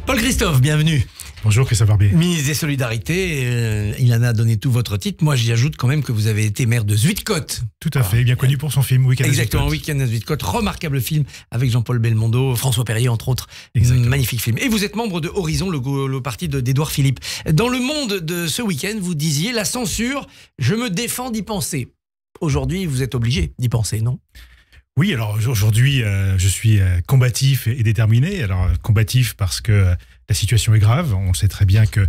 Paul Christophe, bienvenue. Bonjour Christophe Barbier. Ministre des Solidarités, il en a donné tout votre titre. Moi, j'y ajoute quand même que vous avez été maire de Zuidcote. Tout à fait, bien connu pour son film Week-end à Zuidcote. Exactement, Week-end à Zuidcote. Remarquable film avec Jean-Paul Belmondo, François Perrier, entre autres. Exactement. Magnifique film. Et vous êtes membre de Horizon, le parti d'Édouard Philippe. Dans le Monde de ce week-end, vous disiez la censure, je me défends d'y penser. Aujourd'hui, vous êtes obligé d'y penser, non ? Oui, alors aujourd'hui, je suis combatif et déterminé. Alors combatif parce que la situation est grave. On sait très bien que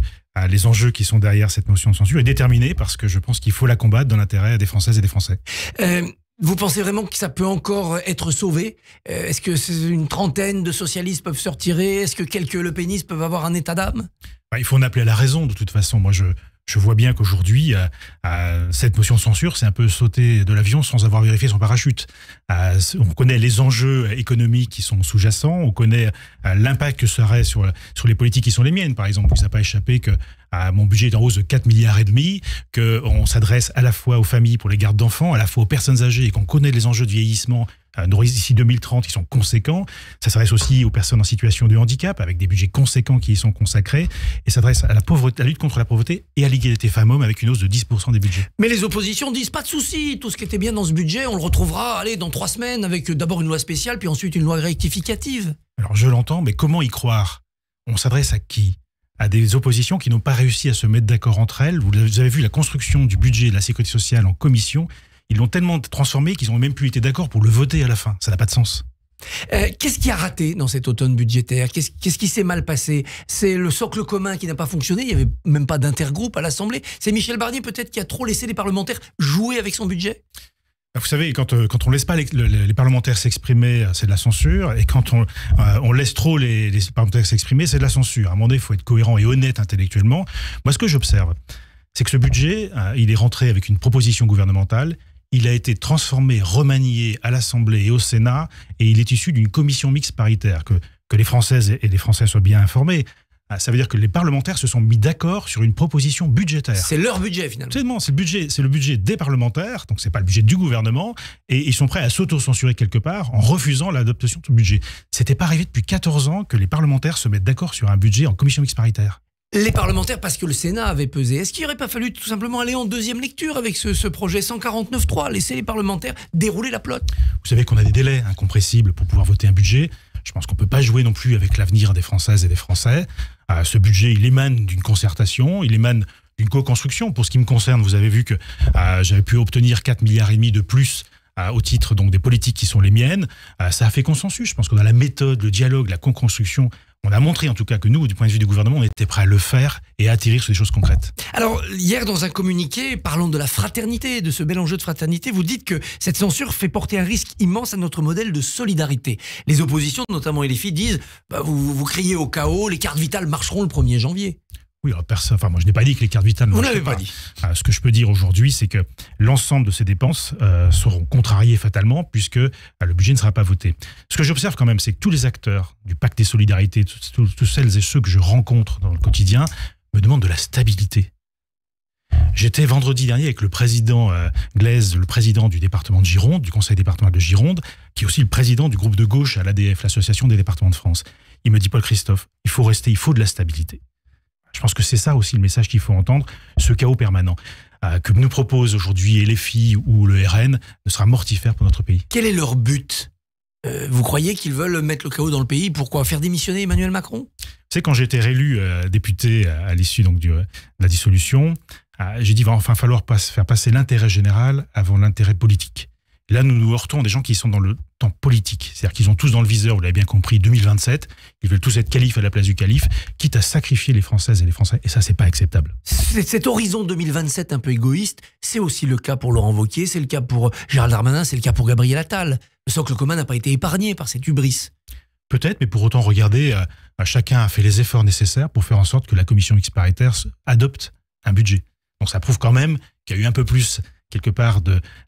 les enjeux qui sont derrière cette motion de censure, et déterminé parce que je pense qu'il faut la combattre dans l'intérêt des Françaises et des Français. Vous pensez vraiment que ça peut encore être sauvé ? Est-ce que une trentaine de socialistes peuvent se retirer ? Est-ce que quelques lepénistes peuvent avoir un état d'âme ? Il faut en appeler à la raison de toute façon. Moi, je vois bien qu'aujourd'hui, cette motion de censure, c'est un peu sauter de l'avion sans avoir vérifié son parachute. On connaît les enjeux économiques qui sont sous-jacents, on connaît l'impact que ça aurait sur les politiques qui sont les miennes. Par exemple, il ne vous a pas échappé que mon budget est en hausse de 4,5 milliards, qu'on s'adresse à la fois aux familles pour les gardes d'enfants, à la fois aux personnes âgées, et qu'on connaît les enjeux de vieillissement d'ici 2030 qui sont conséquents. Ça s'adresse aussi aux personnes en situation de handicap, avec des budgets conséquents qui y sont consacrés, et s'adresse à la pauvreté, à la lutte contre la pauvreté et à l'égalité femmes-hommes avec une hausse de 10% des budgets. Mais les oppositions disent pas de souci, tout ce qui était bien dans ce budget, on le retrouvera dans 3 semaines avec d'abord une loi spéciale, puis ensuite une loi rectificative. Alors je l'entends, mais comment y croire ? On s'adresse à qui ? À des oppositions qui n'ont pas réussi à se mettre d'accord entre elles. Vous avez vu la construction du budget de la sécurité sociale en commission. Ils l'ont tellement transformé qu'ils n'ont même plus été d'accord pour le voter à la fin. Ça n'a pas de sens. Qu'est-ce qui a raté dans cet automne budgétaire ? Qu'est-ce qui s'est mal passé ? C'est le socle commun qui n'a pas fonctionné. Il n'y avait même pas d'intergroupe à l'Assemblée. C'est Michel Barnier peut-être qui a trop laissé les parlementaires jouer avec son budget ? Vous savez, quand on laisse pas les parlementaires s'exprimer, c'est de la censure. Et quand on laisse trop les parlementaires s'exprimer, c'est de la censure. À un moment donné, il faut être cohérent et honnête intellectuellement. Moi, ce que j'observe, c'est que ce budget, il est rentré avec une proposition gouvernementale. Il a été transformé, remanié à l'Assemblée et au Sénat, et il est issu d'une commission mixte paritaire. Que les Françaises et les Français soient bien informés. Ça veut dire que les parlementaires se sont mis d'accord sur une proposition budgétaire. C'est leur budget finalement. C'est le budget des parlementaires, donc c'est pas le budget du gouvernement, et ils sont prêts à s'auto-censurer quelque part en refusant l'adoption de ce budget. C'était pas arrivé depuis 14 ans que les parlementaires se mettent d'accord sur un budget en commission mixte paritaire. Les parlementaires, parce que le Sénat avait pesé. Est-ce qu'il n'aurait pas fallu tout simplement aller en deuxième lecture avec ce projet 149.3, laisser les parlementaires dérouler la pelote ? Vous savez qu'on a des délais incompressibles pour pouvoir voter un budget. Je pense qu'on ne peut pas jouer non plus avec l'avenir des Françaises et des Français. Ce budget, il émane d'une concertation, il émane d'une co-construction. Pour ce qui me concerne, vous avez vu que j'avais pu obtenir 4,5 milliards de plus au titre donc, des politiques qui sont les miennes. Ça a fait consensus. Je pense que dans la méthode, le dialogue, la co-construction, on a montré en tout cas que nous, du point de vue du gouvernement, on était prêts à le faire et à atterrir sur des choses concrètes. Alors, hier, dans un communiqué, parlant de la fraternité, de ce bel enjeu de fraternité, vous dites que cette censure fait porter un risque immense à notre modèle de solidarité. Les oppositions, notamment LFI, disent vous criez au chaos, les cartes vitales marcheront le 1er janvier. Oui, alors moi je n'ai pas dit que les cartes vitales ne marcheraient pas. Vous n'avez pas dit. Ce que je peux dire aujourd'hui, c'est que l'ensemble de ces dépenses seront contrariées fatalement puisque le budget ne sera pas voté. Ce que j'observe quand même, c'est que tous les acteurs du pacte des solidarités, tous celles et ceux que je rencontre dans le quotidien, me demandent de la stabilité. J'étais vendredi dernier avec le président Glaise, le président du département de Gironde, du conseil départemental de Gironde, qui est aussi le président du groupe de gauche à l'ADF, l'Association des départements de France. Il me dit, Paul Christophe, il faut de la stabilité. Je pense que c'est ça aussi le message qu'il faut entendre, ce chaos permanent que nous propose aujourd'hui LFI ou le RN ne sera mortifère pour notre pays. Quel est leur but ? Vous croyez qu'ils veulent mettre le chaos dans le pays ? Pourquoi ? Faire démissionner Emmanuel Macron ? C'est quand j'ai été réélu député à l'issue donc, de la dissolution, j'ai dit qu'il va enfin falloir faire passer l'intérêt général avant l'intérêt politique. Et là, nous nous heurtons à des gens qui sont dans le temps politique. C'est-à-dire qu'ils ont tous dans le viseur, vous l'avez bien compris, 2027. Ils veulent tous être calife à la place du calife, quitte à sacrifier les Françaises et les Français. Et ça, c'est pas acceptable. Cet horizon 2027 un peu égoïste, c'est aussi le cas pour Laurent Wauquiez, c'est le cas pour Gérald Darmanin, c'est le cas pour Gabriel Attal. Le socle commun n'a pas été épargné par cette hubris. Peut-être, mais pour autant, regardez, chacun a fait les efforts nécessaires pour faire en sorte que la commission mixte paritaire adopte un budget. Donc ça prouve quand même qu'il y a eu un peu plus quelque part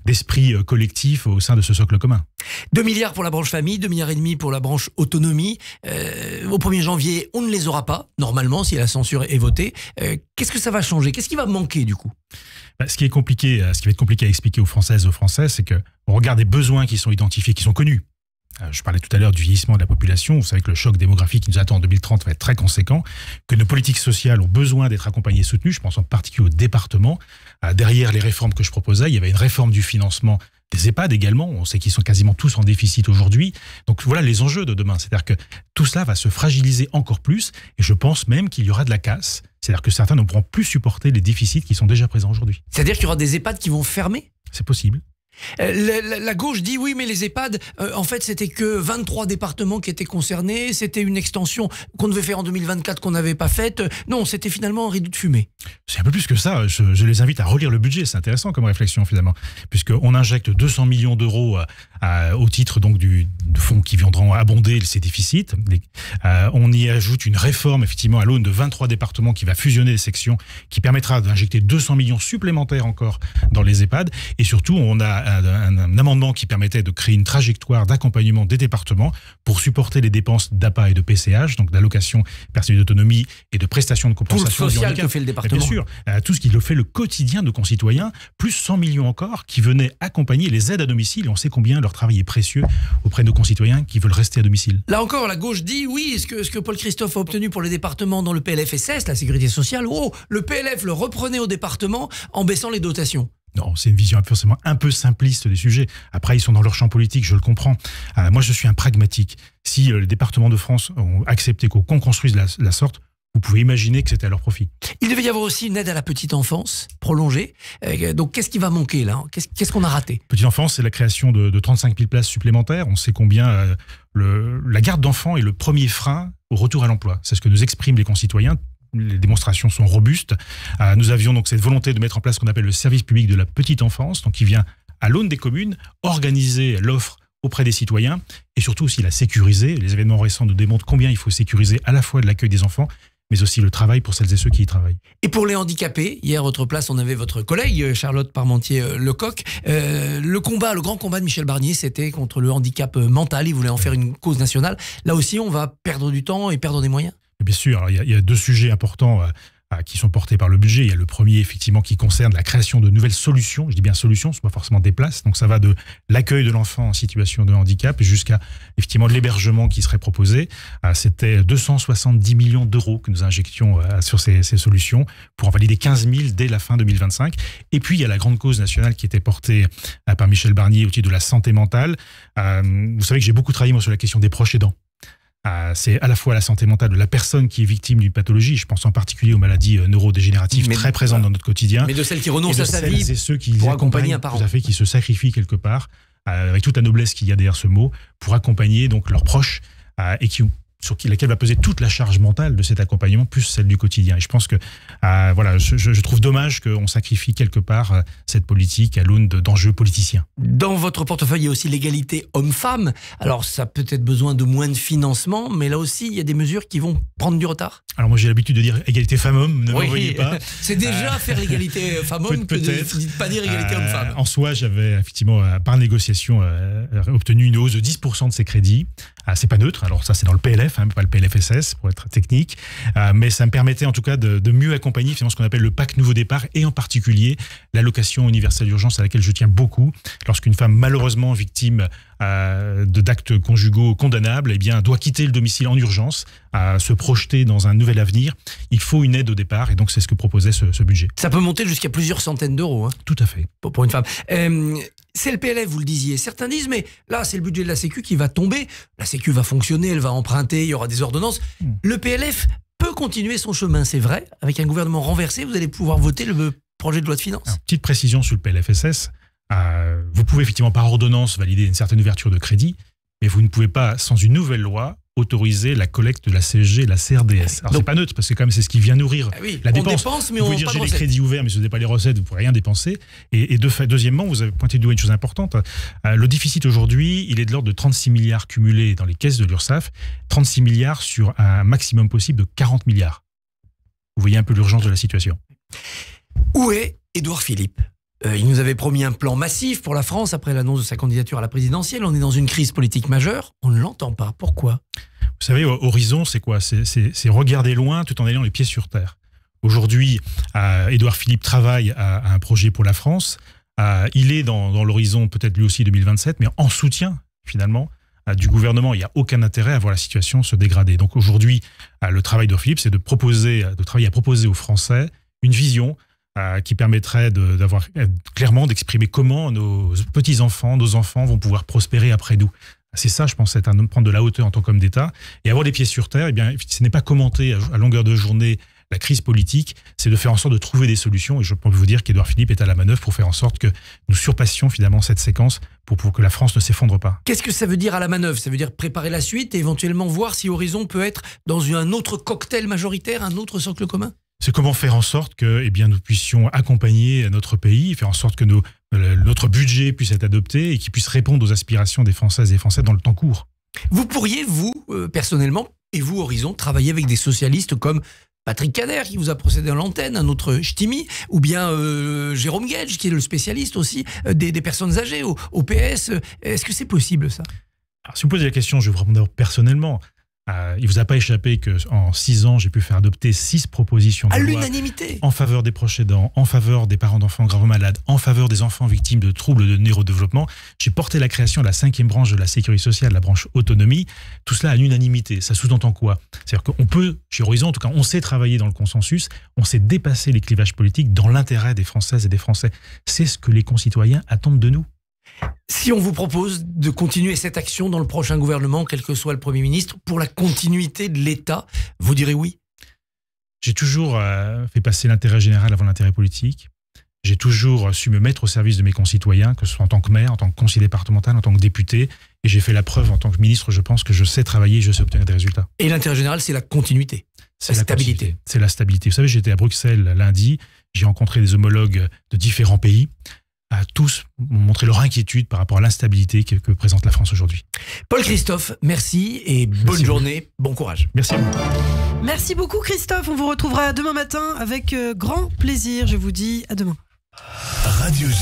d'esprit collectif au sein de ce socle commun. 2 milliards pour la branche famille, 2,5 milliards pour la branche autonomie. Au 1er janvier, on ne les aura pas, normalement, si la censure est votée. Qu'est-ce que ça va changer ? Qu'est-ce qui va manquer, du coup ? Ce qui va être compliqué à expliquer aux Françaises et aux Français, c'est qu'on regarde des besoins qui sont identifiés, qui sont connus. Je parlais tout à l'heure du vieillissement de la population. Vous savez que le choc démographique qui nous attend en 2030 va être très conséquent, que nos politiques sociales ont besoin d'être accompagnées et soutenues. Je pense en particulier au département. Derrière les réformes que je proposais, il y avait une réforme du financement des EHPAD également. On sait qu'ils sont quasiment tous en déficit aujourd'hui. Donc voilà les enjeux de demain. C'est-à-dire que tout cela va se fragiliser encore plus et je pense même qu'il y aura de la casse. C'est-à-dire que certains ne pourront plus supporter les déficits qui sont déjà présents aujourd'hui. C'est-à-dire qu'il y aura des EHPAD qui vont fermer ? C'est possible. La gauche dit oui, mais les EHPAD, en fait, c'était que 23 départements qui étaient concernés. C'était une extension qu'on devait faire en 2024 qu'on n'avait pas faite. Non, c'était finalement un rideau de fumée. C'est un peu plus que ça. Je les invite à relire le budget. C'est intéressant comme réflexion finalement, puisqu'on injecte 200 millions d'euros au titre donc du fonds qui viendront abonder ces déficits. On y ajoute une réforme effectivement à l'aune de 23 départements qui va fusionner les sections, qui permettra d'injecter 200 millions supplémentaires encore dans les EHPAD. Et surtout, on a un amendement qui permettait de créer une trajectoire d'accompagnement des départements pour supporter les dépenses d'APA et de PCH, donc d'allocation personnelle d'autonomie et de prestations de compensation. Tout le social que fait le département. Bien sûr, tout ce qui le fait le quotidien de concitoyens, plus 100 millions encore qui venaient accompagner les aides à domicile. Et on sait combien leur travail est précieux auprès de nos concitoyens qui veulent rester à domicile. Là encore, la gauche dit oui, ce que Paul Christophe a obtenu pour les départements dans le PLFSS, la sécurité sociale, le PLF le reprenait au département en baissant les dotations. Non, c'est une vision forcément un peu simpliste des sujets. Après, ils sont dans leur champ politique, je le comprends. Moi, je suis un pragmatique. Si les départements de France ont accepté qu'on construise la sorte, vous pouvez imaginer que c'était à leur profit. Il devait y avoir aussi une aide à la petite enfance prolongée. Donc, qu'est-ce qui va manquer là ? Qu'est-ce qu'on a raté ? Petite enfance, c'est la création de 35 000 places supplémentaires. On sait combien la garde d'enfants est le premier frein au retour à l'emploi. C'est ce que nous expriment les concitoyens. Les démonstrations sont robustes. Nous avions donc cette volonté de mettre en place ce qu'on appelle le service public de la petite enfance, donc qui vient à l'aune des communes organiser l'offre auprès des citoyens et surtout aussi la sécuriser. Les événements récents nous démontrent combien il faut sécuriser à la fois de l'accueil des enfants, mais aussi le travail pour celles et ceux qui y travaillent. Et pour les handicapés, hier à votre place, on avait votre collègue Charlotte Parmentier-Lecoq. Le grand combat de Michel Barnier, c'était contre le handicap mental. Il voulait en faire une cause nationale. Là aussi, on va perdre du temps et perdre des moyens. Bien sûr, alors, il y a deux sujets importants qui sont portés par le budget. Il y a le premier, effectivement, qui concerne la création de nouvelles solutions. Je dis bien solutions, ce n'est pas forcément des places. Donc ça va de l'accueil de l'enfant en situation de handicap jusqu'à, effectivement, l'hébergement qui serait proposé. C'était 270 millions d'euros que nous injections sur ces solutions pour en valider 15 000 dès la fin 2025. Et puis, il y a la grande cause nationale qui était portée par Michel Barnier au titre de la santé mentale. Vous savez que j'ai beaucoup travaillé, moi, sur la question des proches aidants. C'est à la fois la santé mentale de la personne qui est victime d'une pathologie, je pense en particulier aux maladies neurodégénératives très présentes dans notre quotidien. Mais de celles qui renoncent à sa vie et ceux qui pour accompagner un parent. Tout à fait, qui se sacrifient quelque part, avec toute la noblesse qu'il y a derrière ce mot, pour accompagner donc leurs proches et sur laquelle va peser toute la charge mentale de cet accompagnement, plus celle du quotidien. Et je pense que voilà, je trouve dommage qu'on sacrifie quelque part cette politique à l'aune d'enjeux politiciens. Dans votre portefeuille, il y a aussi l'égalité homme-femme. Alors, ça a peut-être besoin de moins de financement, mais là aussi, il y a des mesures qui vont prendre du retard. Alors moi, j'ai l'habitude de dire égalité femmes-hommes, ne m'envoyez pas. C'est déjà faire l'égalité femmes-hommes que de ne pas dire égalité homme-femme. En soi, j'avais effectivement, par négociation, obtenu une hausse de 10% de ces crédits. C'est pas neutre, alors ça c'est dans le PLF, pas le PLFSS pour être technique, mais ça me permettait en tout cas de mieux accompagner finalement ce qu'on appelle le PAC Nouveau Départ et en particulier l'allocation universelle d'urgence à laquelle je tiens beaucoup. Lorsqu'une femme malheureusement victime d'actes conjugaux condamnables doit quitter le domicile en urgence, se projeter dans un nouvel avenir, il faut une aide au départ et donc c'est ce que proposait ce budget. Ça peut monter jusqu'à plusieurs centaines d'euros. Tout à fait. Pour une femme. C'est le PLF, vous le disiez. Certains disent, mais là, c'est le budget de la Sécu qui va tomber. La Sécu va fonctionner, elle va emprunter, il y aura des ordonnances. Le PLF peut continuer son chemin, c'est vrai. Avec un gouvernement renversé, vous allez pouvoir voter le projet de loi de finances. Alors, petite précision sur le PLFSS. Vous pouvez effectivement par ordonnance valider une certaine ouverture de crédit, mais vous ne pouvez pas, sans une nouvelle loi, autoriser la collecte de la CSG et la CRDS. Alors c'est pas neutre, parce que quand même c'est ce qui vient nourrir la dépense. On dépense, mais vous on pouvez dire j'ai les crédits ouverts, mais si vous n'avez pas les recettes, vous ne pourrez rien dépenser. Et deuxièmement, vous avez pointé du doigt une chose importante. Le déficit aujourd'hui, il est de l'ordre de 36 milliards cumulés dans les caisses de l'URSSAF, 36 milliards sur un maximum possible de 40 milliards. Vous voyez un peu l'urgence de la situation. Où est Édouard Philippe ? Il nous avait promis un plan massif pour la France après l'annonce de sa candidature à la présidentielle. On est dans une crise politique majeure. On ne l'entend pas. Pourquoi ? Vous savez, Horizon, c'est quoi ? C'est regarder loin tout en ayant les pieds sur terre. Aujourd'hui, Édouard Philippe travaille à un projet pour la France. Il est dans l'horizon peut-être lui aussi 2027, mais en soutien finalement du gouvernement. Il n'y a aucun intérêt à voir la situation se dégrader. Donc aujourd'hui, le travail de Philippe, c'est de travailler à proposer aux Français une vision qui permettrait d'avoir clairement d'exprimer comment nos petits-enfants, nos enfants vont pouvoir prospérer après nous. C'est ça, je pense, être prendre de la hauteur en tant qu'homme d'État. Et avoir les pieds sur terre, eh bien, ce n'est pas commenter à longueur de journée la crise politique, c'est de faire en sorte de trouver des solutions. Et je peux vous dire qu'Édouard Philippe est à la manœuvre pour faire en sorte que nous surpassions finalement cette séquence pour que la France ne s'effondre pas. Qu'est-ce que ça veut dire à la manœuvre? Ça veut dire préparer la suite et éventuellement voir si Horizon peut être dans un autre cocktail majoritaire, un autre socle commun? C'est comment faire en sorte que nous puissions accompagner notre pays, faire en sorte que notre budget puisse être adopté et qu'il puisse répondre aux aspirations des Françaises et des Français dans le temps court. Vous pourriez, vous, personnellement, et vous, Horizon, travailler avec des socialistes comme Patrick Kader, qui vous a procédé à l'antenne, un autre Ch'timi, ou bien Jérôme Guedj, qui est le spécialiste aussi des personnes âgées au PS. Est-ce que c'est possible, ça? Alors, si vous me posez la question, je vais vous répondre personnellement. Il ne vous a pas échappé qu'en 6 ans, j'ai pu faire adopter 6 propositions de loi l'unanimité en faveur des proches aidants, en faveur des parents d'enfants gravement malades, en faveur des enfants victimes de troubles de neurodéveloppement. J'ai porté la création de la 5e branche de la sécurité sociale, la branche autonomie. Tout cela à l'unanimité. Ça sous-entend quoi? C'est-à-dire qu'on peut, chez Horizon, en tout cas, on sait travailler dans le consensus, on sait dépasser les clivages politiques dans l'intérêt des Françaises et des Français. C'est ce que les concitoyens attendent de nous. Si on vous propose de continuer cette action dans le prochain gouvernement, quel que soit le Premier ministre, pour la continuité de l'État, vous direz oui? J'ai toujours fait passer l'intérêt général avant l'intérêt politique. J'ai toujours su me mettre au service de mes concitoyens, que ce soit en tant que maire, en tant que conseiller départemental, en tant que député. Et j'ai fait la preuve en tant que ministre, je pense que je sais travailler, je sais obtenir des résultats. Et l'intérêt général, c'est la continuité, c'est la stabilité. C'est la stabilité. Vous savez, j'étais à Bruxelles lundi, j'ai rencontré des homologues de différents pays. Tous m'ont montré leur inquiétude par rapport à l'instabilité que présente la France aujourd'hui. Paul Christophe, merci et bonne journée, bon courage. Merci à vous. Merci beaucoup Christophe, on vous retrouvera demain matin avec grand plaisir, je vous dis à demain. Radio J.